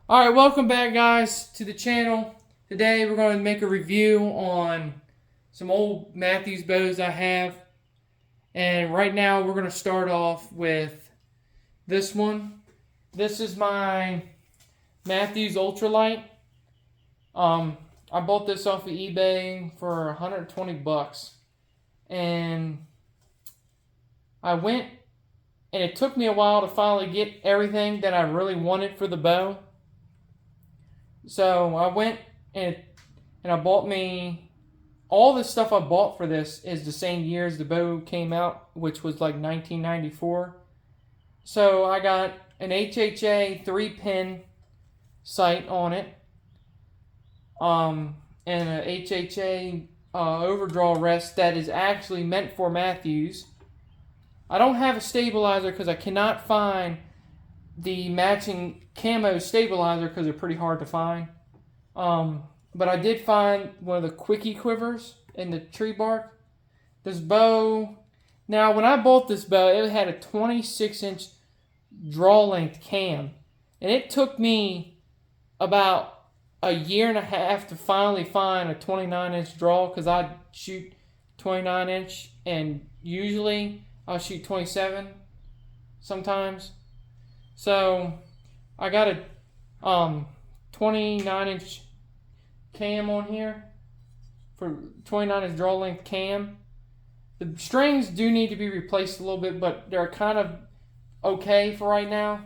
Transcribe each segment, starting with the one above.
Alright, welcome back guys to the channel. Today we're going to make a review on some old Mathews bows I have. And right now we're going to start off with this one. This is my Mathews Ultralight. I bought this off of eBay for 120 bucks. And I went and it took me a while to finally get everything that I really wanted for the bow. So I went and I bought me all the stuff I bought for this is the same year as the bow came out, which was like 1994. So I got an HHA 3-pin sight on it, and an HHA overdraw rest that is actually meant for Mathews. I don't have a stabilizer because I cannot find the matching camo stabilizer because they're pretty hard to find. But I did find one of the Quickie quivers in the tree bark. This bow, now when I bought this bow, it had a 26-inch draw length cam. And it took me about a year and a half to finally find a 29-inch draw because I shoot 29-inch and usually I'll shoot 27 sometimes. So I got a 29-inch cam on here for 29-inch draw length cam. The strings do need to be replaced a little bit, but they're kind of okay for right now.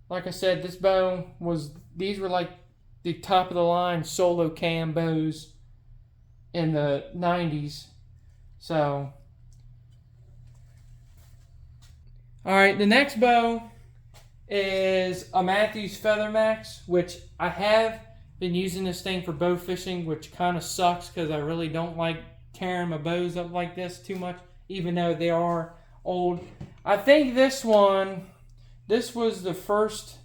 Like I said, these were like the top of the line solo cam bows in the 90s. So, alright, the next bow is a Mathews Feather Max, which I have been using this thing for bow fishing, which kind of sucks because I really don't like tearing my bows up like this too much, even though they are old. I think this was the first,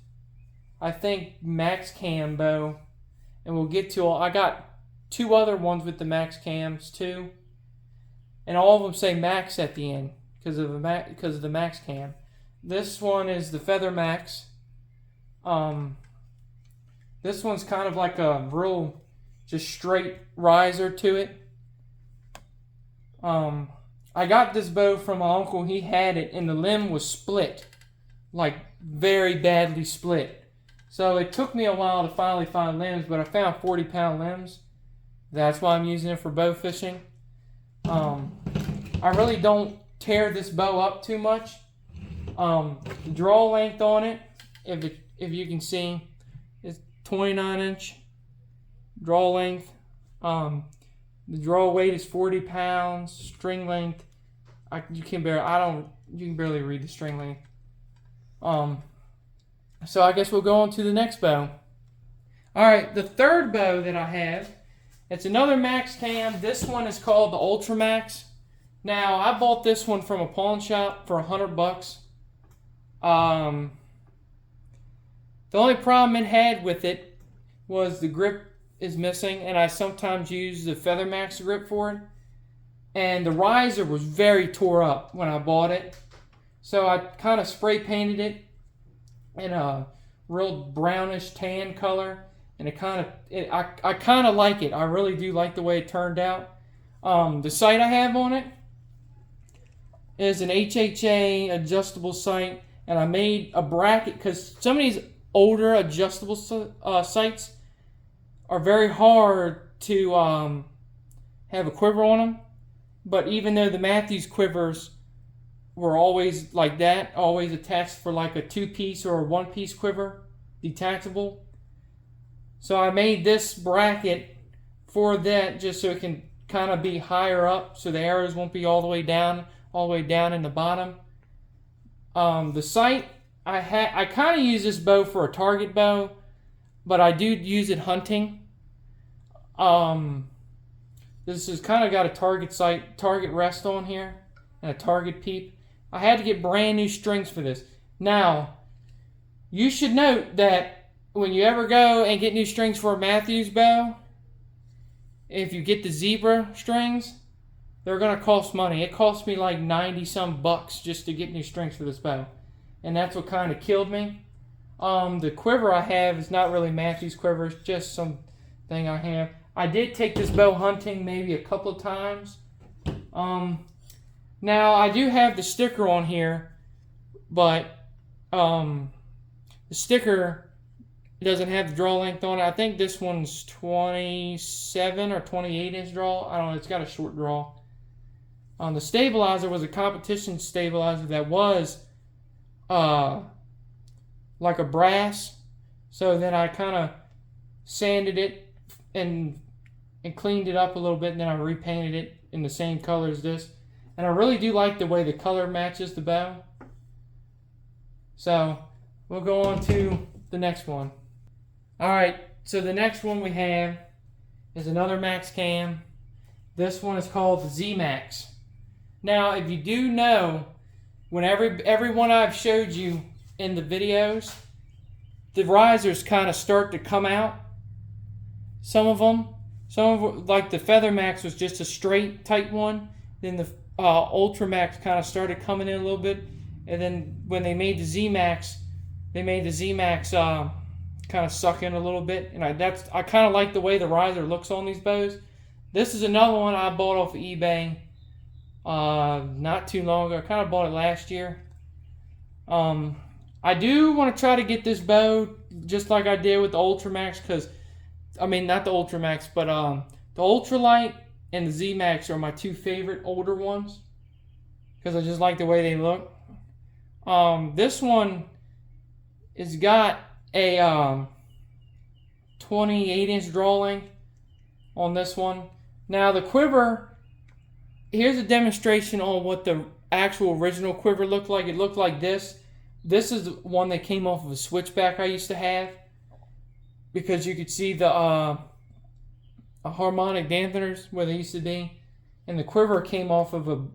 I think, Max Cam bow, and we'll get to I got two other ones with the Max Cams too, and all of them say Max at the end because of the Max Cam. This one is the Feather Max. This one's kind of like a real just straight riser to it. I got this bow from my uncle. He had it and the limb was split, like very badly split. So it took me a while to finally find limbs, but I found 40-pound limbs. That's why I'm using it for bow fishing. I really don't tear this bow up too much. The draw length on it, if you can see, is 29-inch draw length. The draw weight is 40 pounds. String length, you can barely read the string length. So I guess we'll go on to the next bow. All right, the third bow that I have, it's another Max Cam. This one is called the Ultra Max. Now I bought this one from a pawn shop for 100 bucks. The only problem it had with it was the grip is missing, and I sometimes use the Feather Max grip for it. And the riser was very tore up when I bought it. So I kind of spray painted it in a real brownish tan color. And I kind of like it. I really do like the way it turned out. The sight I have on it is an HHA adjustable sight. And I made a bracket because some of these older adjustable sights are very hard to have a quiver on them. But even though the Mathews quivers were always like that, always attached for like a 2-piece or a 1-piece quiver, detachable. So I made this bracket for that just so it can kind of be higher up so the arrows won't be all the way down in the bottom. The sight, I kind of use this bow for a target bow, but I do use it hunting. This has kind of got a target rest on here, and a target peep. I had to get brand new strings for this. Now, you should note that when you ever go and get new strings for a Mathews bow, if you get the zebra strings, they're going to cost money. It cost me like 90 some bucks just to get new strings for this bow. And that's what kind of killed me. The quiver I have is not really Mathews quiver. It's just something I have. I did take this bow hunting maybe a couple of times. Now I do have the sticker on here, but the sticker doesn't have the draw length on it. I think this one's 27 or 28 inch draw. I don't know. It's got a short draw. The stabilizer was a competition stabilizer that was like a brass. So then I kind of sanded it and cleaned it up a little bit, and then I repainted it in the same color as this. And I really do like the way the color matches the bow. So we'll go on to the next one. Alright, so the next one we have is another Max Cam. This one is called the Z-Max. Now, if you do know, when every one I've showed you in the videos, the risers kind of start to come out. Some of them, like the Feather Max was just a straight tight one. Then the Ultra Max kind of started coming in a little bit. And then when they made the Z-Max, kind of suck in a little bit. And I kind of like the way the riser looks on these bows. This is another one I bought off of eBay not too long ago. I kind of bought it last year. I do want to try to get this bow just like I did with the Ultra Max, because I mean, not the Ultra Max, but the Ultralight and the Z-Max are my two favorite older ones, because I just like the way they look. This one has got a 28 inch draw length on this one. Now the quiver, here's a demonstration on what the actual original quiver looked like. It looked like this. This is the one that came off of a switchback I used to have, because you could see the harmonic dampeners where they used to be, and the quiver came off of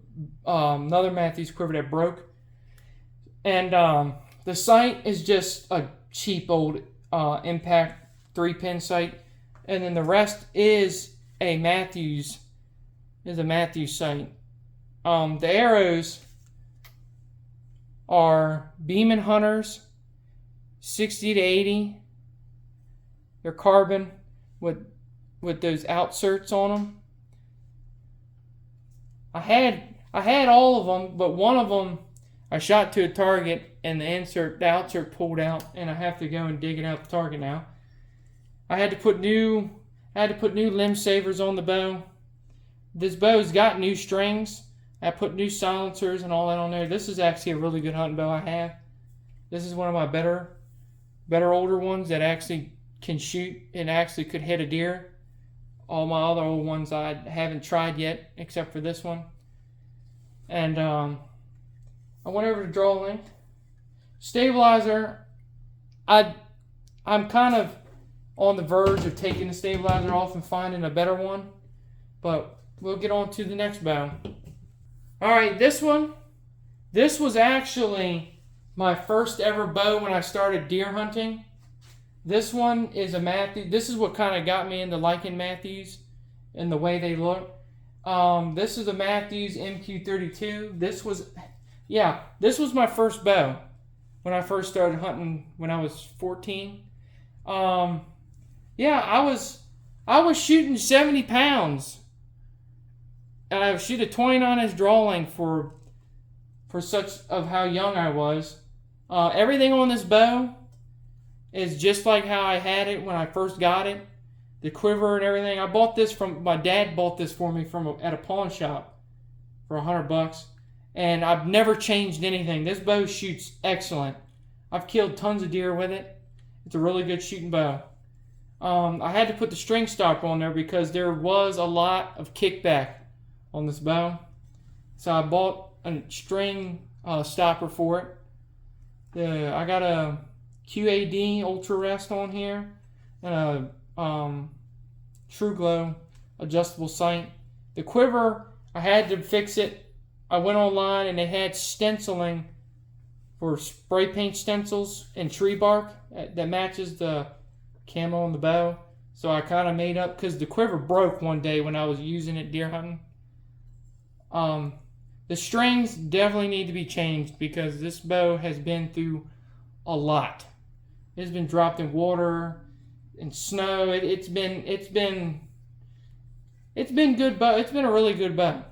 another Mathews quiver that broke. And the sight is just a cheap old impact 3-pin sight, and then the rest is a Mathews sight. The arrows are Beeman Hunters 60 to 80. They're carbon with those outserts on them. I had all of them, but one of them I shot to a target and the outsert pulled out, and I have to go and dig it out the target now. I had to put new limb savers on the bow. This bow's got new strings. I put new silencers and all that on there. This is actually a really good hunting bow I have. This is one of my better older ones that actually can shoot and actually could hit a deer. All my other old ones I haven't tried yet, except for this one. And I went over to draw length. Stabilizer, I'm kind of on the verge of taking the stabilizer off and finding a better one, but we'll get on to the next bow. Alright, this was actually my first ever bow when I started deer hunting. This one is a Mathews. This is what kind of got me into liking Mathews and the way they look. This is a Mathews MQ32. This was my first bow when I first started hunting when I was 14. I was shooting 70 pounds. And I would shoot a 29 inch draw length for such of how young I was. Everything on this bow is just like how I had it when I first got it. The quiver and everything. My dad bought this for me at a pawn shop for $100. And I've never changed anything. This bow shoots excellent. I've killed tons of deer with it. It's a really good shooting bow. I had to put the string stopper on there because there was a lot of kickback on this bow. So I bought a string stopper for it. I got a QAD Ultra Rest on here and a True Glow adjustable sight. The quiver, I had to fix it. I went online and they had stenciling for spray paint stencils and tree bark that matches the camo on the bow. So I kind of made up, because the quiver broke one day when I was using it deer hunting. The strings definitely need to be changed because this bow has been through a lot. It's been dropped in water and snow. It's been good bow. It's been a really good bow.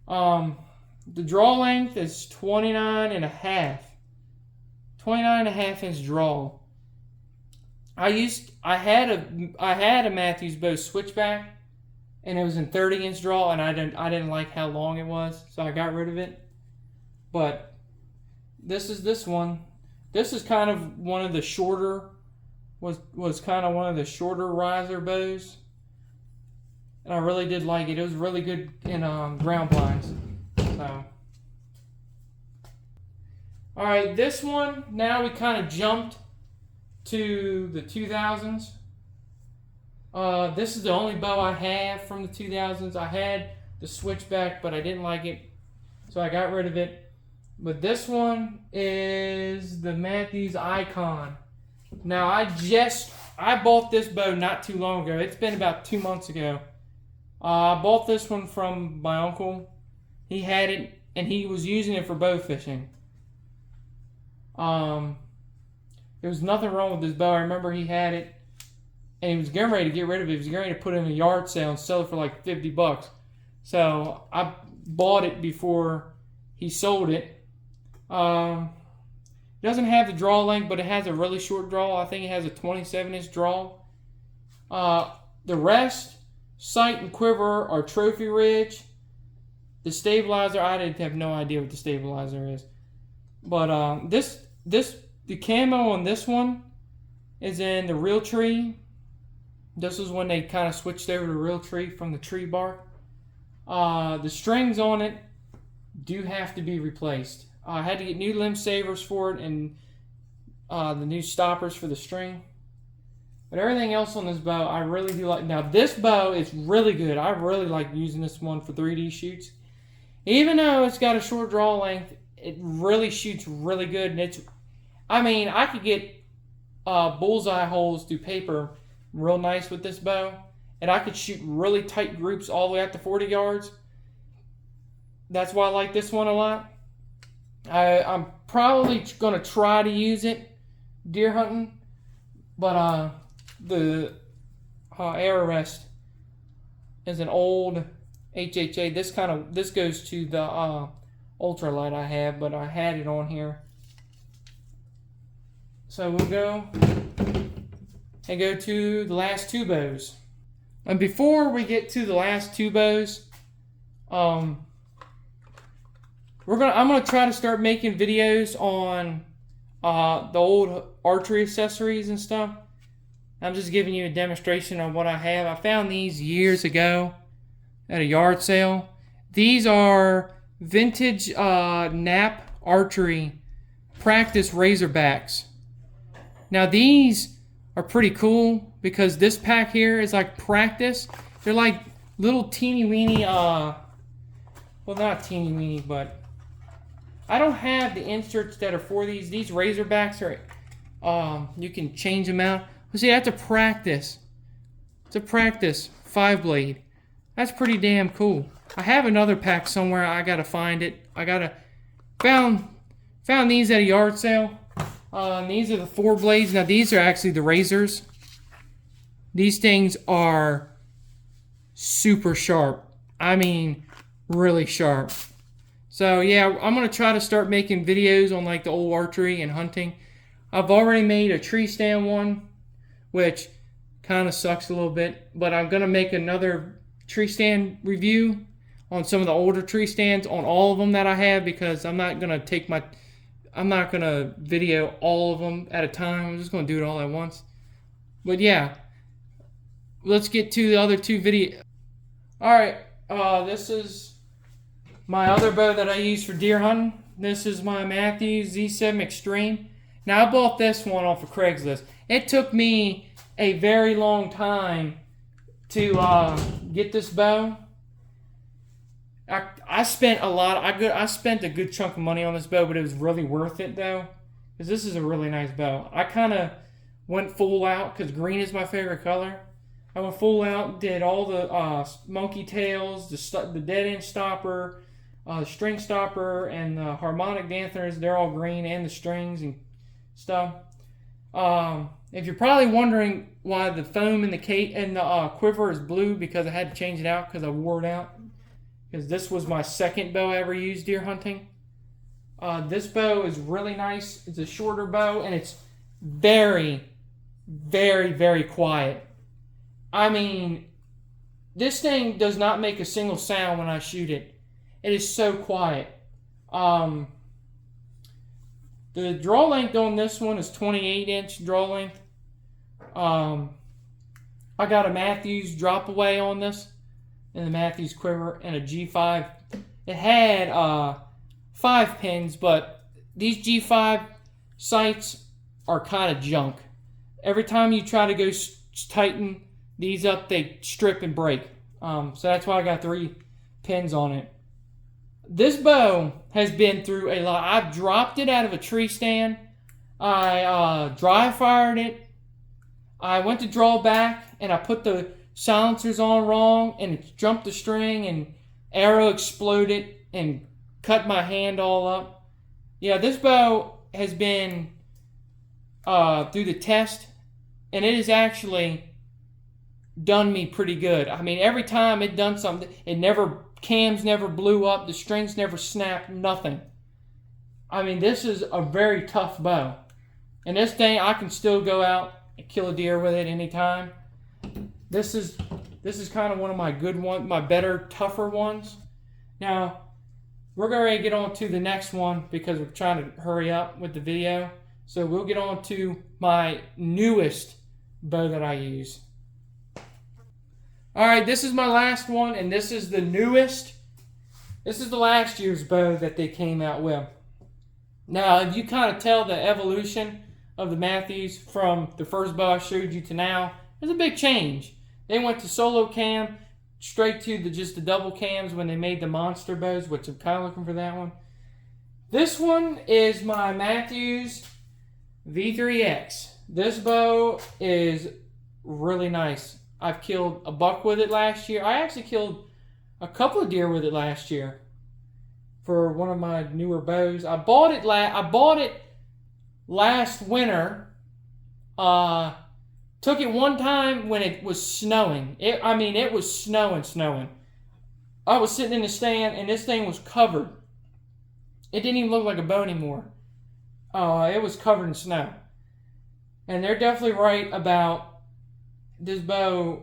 The draw length is 29 and a half. 29 and a half inch draw. I had a Mathews bow switchback, and it was in 30-inch draw, and I didn't like how long it was, so I got rid of it. But this one. This is kind of one of the shorter was kind of one of the shorter riser bows, and I really did like it. It was really good in ground blinds. So, all right, this one, now we kind of jumped to the 2000s. This is the only bow I have from the 2000s. I had the switchback, but I didn't like it, so I got rid of it. But this one is the Mathews Icon. Now, I bought this bow not too long ago. It's been about 2 months ago. I bought this one from my uncle. He had it, and he was using it for bow fishing. There was nothing wrong with this bow. I remember he had it, and he was getting ready to get rid of it. He was getting ready to put it in a yard sale and sell it for like $50. So I bought it before he sold it. It doesn't have the draw length, but it has a really short draw. I think it has a 27-inch draw. The rest, sight and quiver, are Trophy Ridge. The stabilizer, I didn't have no idea what the stabilizer is. But the camo on this one is in the Realtree. This was when they kind of switched over to Realtree from the tree bark. The strings on it do have to be replaced. I had to get new limb savers for it and the new stoppers for the string. But everything else on this bow, I really do like. Now, this bow is really good. I really like using this one for 3D shoots. Even though it's got a short draw length, it really shoots really good. And I could get bullseye holes through paper real nice with this bow. And I could shoot really tight groups all the way up to 40 yards. That's why I like this one a lot. I'm probably going to try to use it deer hunting. But the Arrow Rest is an old HHA. This goes to the ultralight I have, but I had it on here. So we'll go to the last two bows. And before we get to the last two bows, I'm gonna try to start making videos on the old archery accessories and stuff. I'm just giving you a demonstration of what I have. I found these years ago at a yard sale. These are vintage Knapp archery practice Razorbacks. Now these are pretty cool because this pack here is like practice. They're like little teeny weeny, well, not teeny weeny, but I don't have the inserts that are for these. These Razorbacks are, you can change them out. Well, see, that's a practice. It's a practice 5-blade. That's pretty damn cool. I have another pack somewhere. I gotta find it. Found these at a yard sale. These are the 4 blades. Now these are actually the razors. These things are super sharp. I mean, really sharp. So yeah, I'm gonna try to start making videos on like the old archery and hunting. I've already made a tree stand one, which kind of sucks a little bit, but I'm gonna make another tree stand review on some of the older tree stands on all of them that I have, because I'm not gonna video all of them at a time. I'm just gonna do it all at once. But yeah, let's get to the other two videos. All right, this is my other bow that I use for deer hunting. This is my Mathews Z7 Extreme. Now I bought this one off of Craigslist. It took me a very long time to get this bow. I spent a good chunk of money on this bow, but it was really worth it though, because this is a really nice bow. I kind of went full out because green is my favorite color. I went full out, did all the monkey tails, the dead end stopper, string stopper, and the harmonic dampeners. They're all green, and the strings and stuff. If you're probably wondering why the foam in the quiver is blue, because I had to change it out because I wore it out. Because this was my second bow I ever used deer hunting. This bow is really nice. It's a shorter bow, and it's very, very, very quiet. I mean, this thing does not make a single sound when I shoot it. It is so quiet. The draw length on this one is 28-inch draw length. I got a Mathews drop away on this, and the Mathews quiver, and a G5. It had 5 pins, but these G5 sights are kind of junk. Every time you try to go tighten these up, they strip and break. So that's why I got 3 pins on it. This bow has been through a lot. I've dropped it out of a tree stand. I dry fired it. I went to draw back, and I put the silencers on wrong, and it jumped the string, and arrow exploded and cut my hand all up. Yeah, this bow has been through the test, and it has actually done me pretty good. I mean, every time it done something, cams never blew up, the strings never snapped, nothing. I mean, this is a very tough bow. And this thing, I can still go out and kill a deer with it anytime. This is kind of one of my good ones, my better, tougher ones. Now, we're going to get on to the next one because we're trying to hurry up with the video. So we'll get on to my newest bow that I use. Alright, this is my last one, and this is the newest. This is the last year's bow that they came out with. Now, you kind of tell the evolution of the Mathews from the first bow I showed you to now. There's a big change. They went to solo cam, straight to just the double cams when they made the monster bows, which I'm kind of looking for that one. This one is my Mathews V3X. This bow is really nice. I've killed a buck with it last year. I actually killed a couple of deer with it last year for one of my newer bows. I bought it last winter. Took it one time when it was snowing. It was snowing. I was sitting in the stand, and this thing was covered. It didn't even look like a bow anymore. It was covered in snow. And they're definitely right about this bow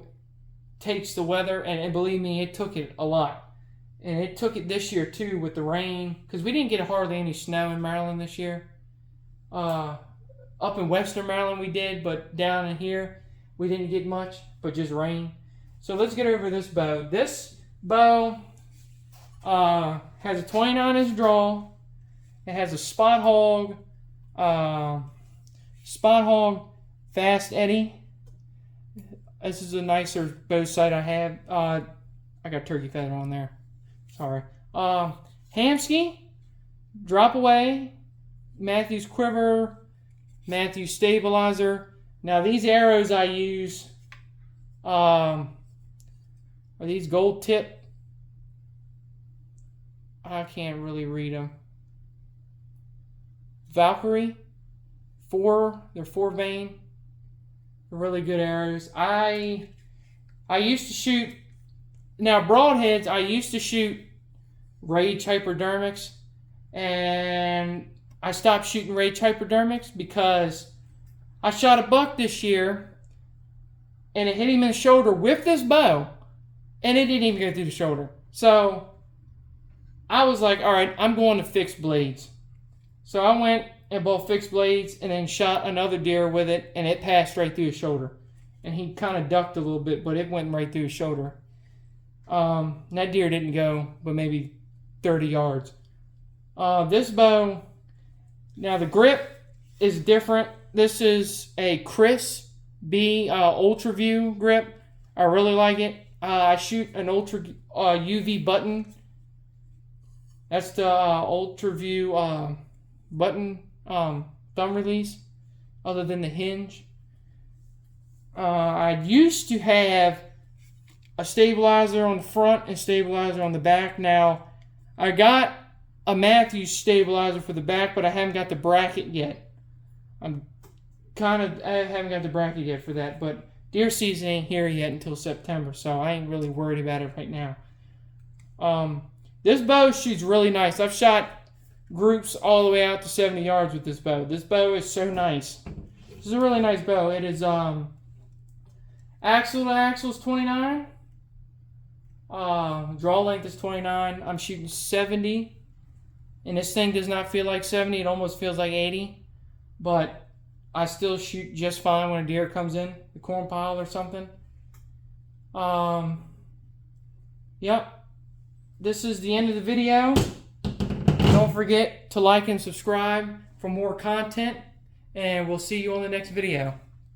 takes the weather, and believe me, it took it a lot. And it took it this year too with the rain, because we didn't get hardly any snow in Maryland this year. Up in western Maryland we did, but down in here we didn't get much, but just rain. So let's get over this bow. This bow has a 29-inch draw. It has a Spot Hog Fast Eddy. This is a nicer bow sight I have. I got turkey feather on there. Sorry. Hamskea, drop away, Mathews quiver, Mathews stabilizer. Now these arrows I use are these gold tip. I can't really read them. Valkyrie, they're 4 vein. Really good arrows. I used to shoot, now broadheads, I used to shoot Rage hypodermics, and I stopped shooting Rage hypodermics because I shot a buck this year, and it hit him in the shoulder with this bow, and it didn't even go through the shoulder. So I was like, all right, I'm going to fixed blades. So I went and bought fixed blades, and then shot another deer with it, and it passed right through his shoulder. And he kind of ducked a little bit, but it went right through his shoulder. That deer didn't go but maybe 30 yards. This bow, now the grip is different. This is a Chris B Ultra View grip. I really like it. I shoot an Ultra UV button. That's the Ultra View button thumb release, other than the hinge. I used to have a stabilizer on the front and stabilizer on the back. Now, I got a Mathews stabilizer for the back, but I haven't got the bracket yet. I'm I haven't got the bracket yet for that, but deer season ain't here yet until September, so I ain't really worried about it right now. This bow shoots really nice. I've shot groups all the way out to 70 yards with this bow. This bow is so nice. This is a really nice bow. It is axle to axle is 29. Draw length is 29. I'm shooting 70. And this thing does not feel like 70. It almost feels like 80. But I still shoot just fine when a deer comes in the corn pile or something. Yep. This is the end of the video. Don't forget to like and subscribe for more content. And we'll see you on the next video.